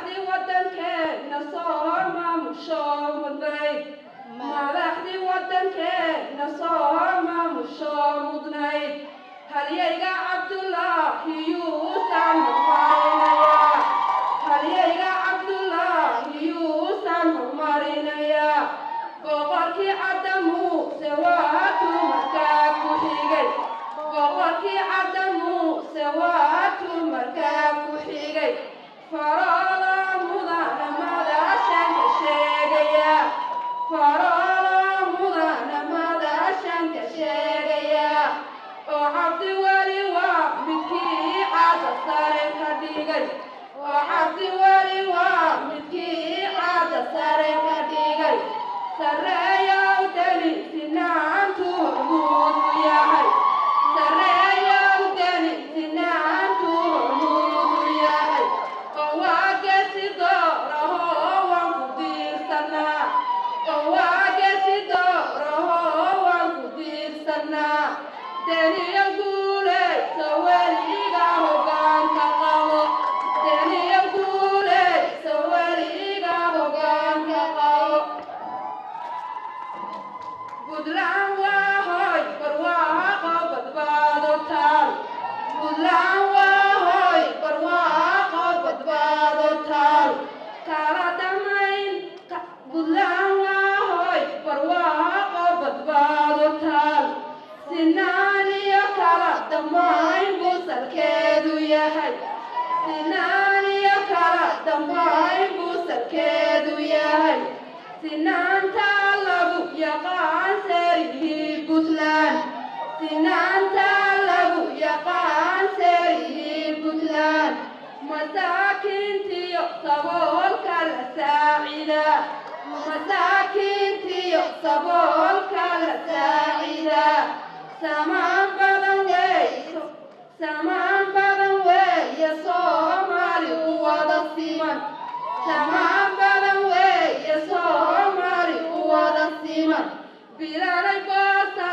madaxdii waddankeena soo maamusho mudnayd madaxdii waddankeena soo maamusho mudnayd halyayga cabdullaahi yuusan hormarinayaa halyayga cabdullaahi yuusan hormarinayaa boqorkii cadda muuse waatuu markaa ku xigay boqorkii cadda muuse waatuu markaa ku xigay faroola mudana madaashan ka sheegaya faroola mudana madaashan ka sheegaya oo cabdi weli waa midkii cadda sare ka dhigay oo cabdi weli waa midkii cadda sare ka dhigay sareeyow deni sinaantu hormuud u yahay sareeyow deni sinaantu hormuud u yahay oo waa geesi doorahoo waan ku diirsanaa oo waa geesi doorahoo waan ku diirsanaa deniyo guulayso weliga hoggaanka qabo deniyo guulayso weliga hoggaanka qabo Buntland waa hoy barwaaqo badbaado taal Buntland waa hoy barwaaqo badbaado taal kala damayn Buntland waa hoy barwaaqo badbaado taal sinaan iyo kala damayn buu salkeedu yahay sinaan iyo kala damayn buu salkeedu yahay sinaanta lagu yaqaan serihii Buntland sinaanta lagu yaqaan serihii Buntland masaakiintiyo saboolka la saacida masaakiintiyo saboolka la saacida samaan badan weeye Soomaali u wada siman samaan badan weeye Soomaali u wada siman bilalay boosa